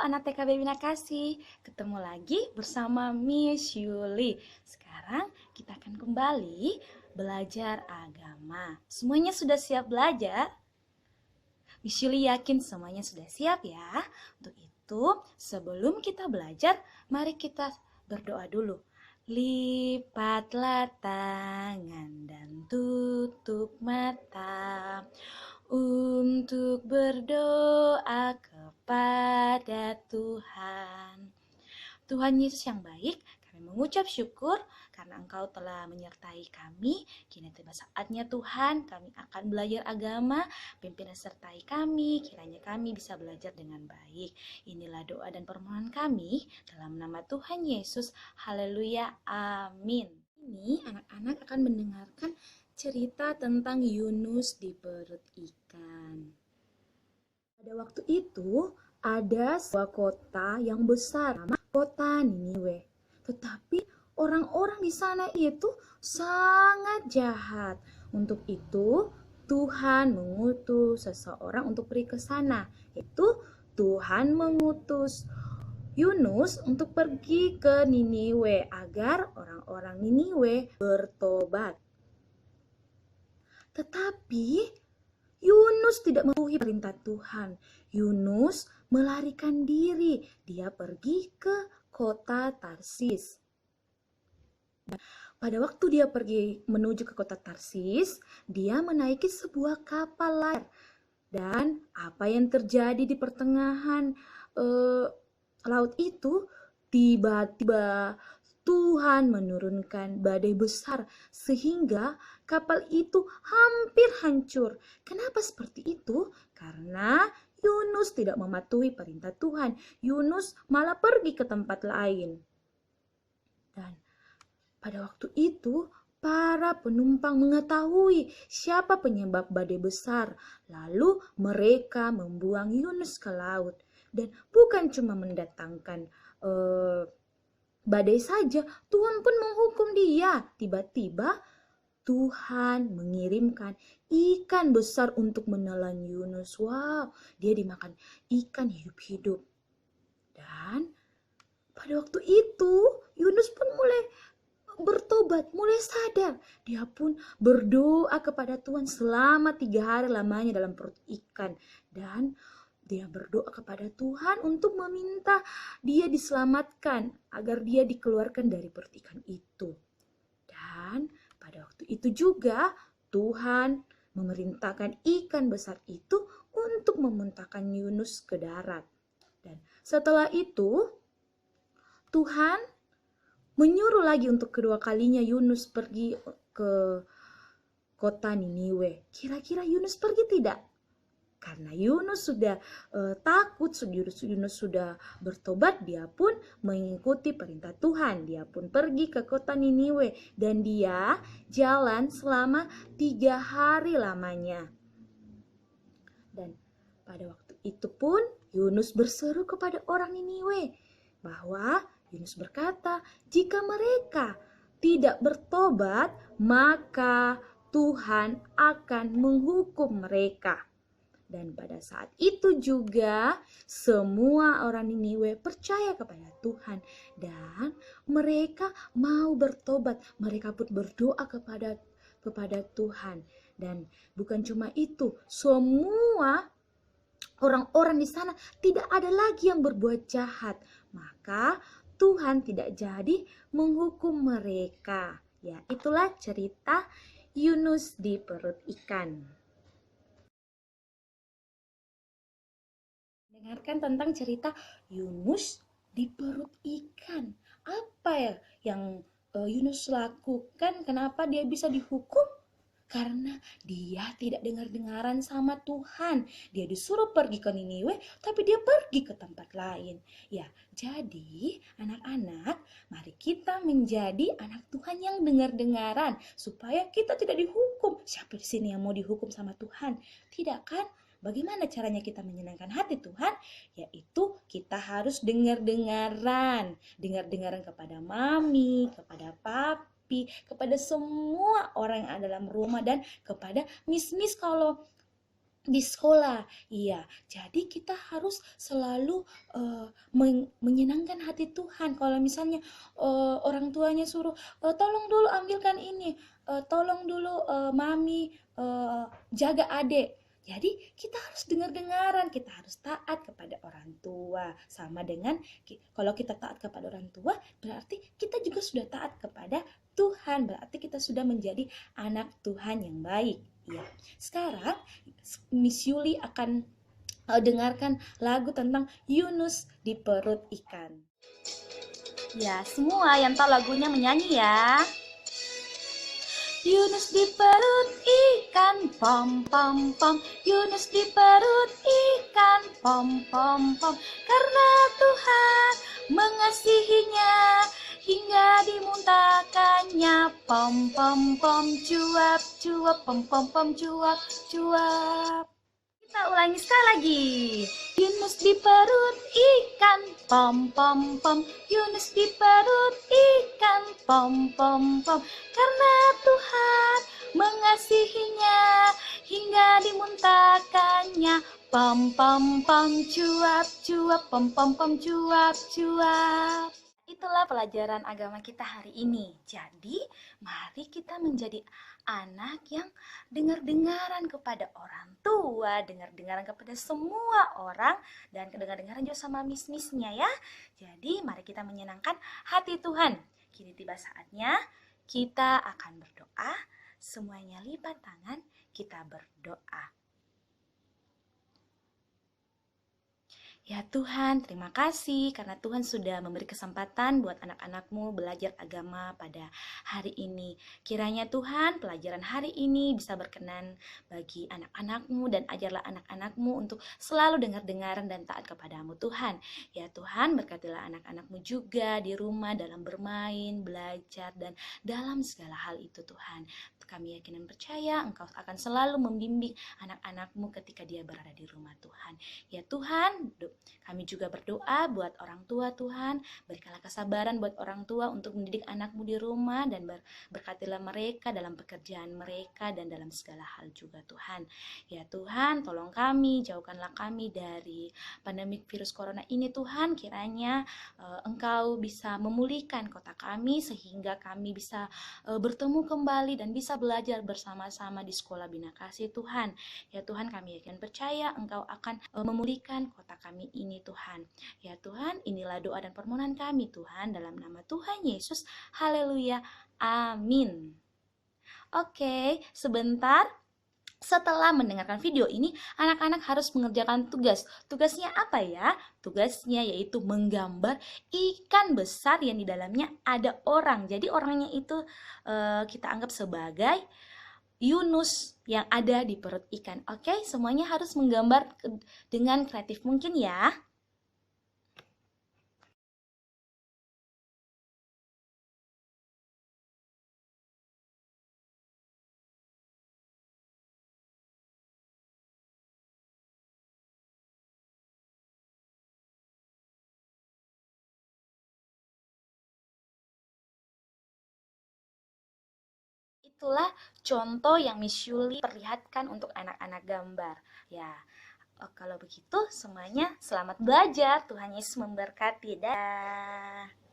anak TKB Bina Kasih, ketemu lagi bersama Miss Yuli. Sekarang kita akan kembali belajar agama. Semuanya sudah siap belajar? Miss Yuli yakin semuanya sudah siap ya. Untuk itu, sebelum kita belajar, mari kita berdoa dulu. Lipatlah tangan dan tutup mata untuk berdoa kepada Tuhan. Tuhan Yesus yang baik, kami mengucap syukur karena Engkau telah menyertai kami. Kini tiba saatnya Tuhan, kami akan belajar agama. Pimpin dan sertai kami, kiranya kami bisa belajar dengan baik. Inilah doa dan permohonan kami dalam nama Tuhan Yesus. Haleluya, amin. Ini anak-anak akan mendengarkan cerita tentang Yunus di perut ikan. Pada waktu itu, ada sebuah kota yang besar, nama kota Niniwe. Tetapi orang-orang di sana itu sangat jahat. Untuk itu, Tuhan mengutus seseorang untuk pergi ke sana. Yaitu Tuhan mengutus Yunus untuk pergi ke Niniwe agar orang-orang Niniwe bertobat. Tetapi Yunus tidak mematuhi perintah Tuhan. Yunus melarikan diri. Dia pergi ke kota Tarsis. Pada waktu dia pergi menuju ke kota Tarsis, dia menaiki sebuah kapal layar. Dan apa yang terjadi di pertengahan laut itu, tiba-tiba Tuhan menurunkan badai besar sehingga kapal itu hampir hancur. Kenapa seperti itu? Karena Yunus tidak mematuhi perintah Tuhan. Yunus malah pergi ke tempat lain. Dan pada waktu itu para penumpang mengetahui siapa penyebab badai besar. Lalu mereka membuang Yunus ke laut. Dan bukan cuma mendatangkan badai saja, Tuhan pun menghukum dia. Tiba-tiba Tuhan mengirimkan ikan besar untuk menelan Yunus. Wow, dia dimakan ikan hidup-hidup. Dan pada waktu itu Yunus pun mulai bertobat, mulai sadar. Dia pun berdoa kepada Tuhan selama 3 hari lamanya dalam perut ikan. Dan dia berdoa kepada Tuhan untuk meminta dia diselamatkan agar dia dikeluarkan dari perut ikan itu. Dan pada waktu itu juga Tuhan memerintahkan ikan besar itu untuk memuntahkan Yunus ke darat. Dan setelah itu Tuhan menyuruh lagi untuk kedua kalinya Yunus pergi ke kota Niniwe. Kira-kira Yunus pergi tidak? Karena Yunus sudah takut, Yunus sudah bertobat, dia pun mengikuti perintah Tuhan. Dia pun pergi ke kota Niniwe dan dia jalan selama 3 hari lamanya. Dan pada waktu itu pun Yunus berseru kepada orang Niniwe bahwa Yunus berkata, jika mereka tidak bertobat, maka Tuhan akan menghukum mereka. Dan pada saat itu juga semua orang Niniwe percaya kepada Tuhan dan mereka mau bertobat. Mereka pun berdoa kepada Tuhan. Dan bukan cuma itu, semua orang-orang di sana tidak ada lagi yang berbuat jahat. Maka Tuhan tidak jadi menghukum mereka. Ya, itulah cerita Yunus di perut ikan. Dengarkan tentang cerita Yunus di perut ikan. Apa ya yang Yunus lakukan? Kenapa dia bisa dihukum? Karena dia tidak dengar-dengaran sama Tuhan. Dia disuruh pergi ke Niniwe, tapi dia pergi ke tempat lain. Ya, jadi anak-anak, mari kita menjadi anak Tuhan yang dengar-dengaran supaya kita tidak dihukum. Siapa di sini yang mau dihukum sama Tuhan? Tidak kan? Bagaimana caranya kita menyenangkan hati Tuhan? Yaitu kita harus dengar-dengaran. Dengar-dengaran kepada mami, kepada papi, kepada semua orang yang ada dalam rumah, dan kepada miss-miss kalau di sekolah. Iya, jadi kita harus selalu menyenangkan hati Tuhan. Kalau misalnya orang tuanya suruh, tolong dulu ambilkan ini, tolong dulu mami jaga adik. Jadi kita harus dengar-dengaran, kita harus taat kepada orang tua. Sama dengan kalau kita taat kepada orang tua, berarti kita juga sudah taat kepada Tuhan. Berarti kita sudah menjadi anak Tuhan yang baik. Ya. Sekarang Miss Yuli akan dengarkan lagu tentang Yunus di perut ikan. Ya, semua yang tahu lagunya menyanyi ya. Yunus di perut ikan, pom pom pom. Yunus di perut ikan, pom pom pom. Karena Tuhan mengasihinya hingga dimuntahkannya, pom pom pom. Cuap cuap, pom pom pom. Cuap cuap. Kita ulangi sekali lagi. Yunus di perut ikan, pom pom pom. Yunus di perut ikan, pom pom pom. Karena Tuhan mengasihinya hingga dimuntahkannya, pom pom pom. Cuap cuap, pom pom pom. Cuap cuap. Itulah pelajaran agama kita hari ini. Jadi, mari kita menjadi anak yang dengar-dengaran kepada orang tua, dengar-dengaran kepada semua orang, dan dengar-dengaran juga sama mis-misnya ya. Jadi, mari kita menyenangkan hati Tuhan. Kini tiba saatnya kita akan berdoa. Semuanya lipat tangan, kita berdoa. Ya Tuhan, terima kasih karena Tuhan sudah memberi kesempatan buat anak-anak-Mu belajar agama pada hari ini. Kiranya Tuhan, pelajaran hari ini bisa berkenan bagi anak-anak-Mu dan ajarlah anak-anak-Mu untuk selalu dengar-dengaran dan taat kepada-Mu Tuhan. Ya Tuhan, berkatilah anak-anak-Mu juga di rumah dalam bermain, belajar, dan dalam segala hal itu Tuhan. Kami yakin dan percaya Engkau akan selalu membimbing anak-anak-Mu ketika dia berada di rumah Tuhan. Ya Tuhan, kami juga berdoa buat orang tua Tuhan, berikanlah kesabaran buat orang tua untuk mendidik anak-Mu di rumah dan berkatilah mereka dalam pekerjaan mereka dan dalam segala hal juga Tuhan. Ya Tuhan, tolong kami, jauhkanlah kami dari pandemi virus corona ini Tuhan, kiranya Engkau bisa memulihkan kota kami sehingga kami bisa bertemu kembali dan bisa belajar bersama-sama di sekolah Bina Kasih Tuhan. Ya Tuhan, kami yakin percaya Engkau akan memulihkan kota kami ini Tuhan. Ya Tuhan, inilah doa dan permohonan kami Tuhan dalam nama Tuhan Yesus. Haleluya. Amin. Oke, sebentar. Setelah mendengarkan video ini, anak-anak harus mengerjakan tugas. Tugasnya apa ya? Tugasnya yaitu menggambar ikan besar yang di dalamnya ada orang. Jadi orangnya itu kita anggap sebagai Yunus yang ada di perut ikan. Oke, semuanya harus menggambar dengan kreatif mungkin ya. Itulah contoh yang Miss Yuli perlihatkan untuk anak-anak gambar. Ya, kalau begitu semuanya selamat belajar. Tuhan Yesus memberkati. Dah.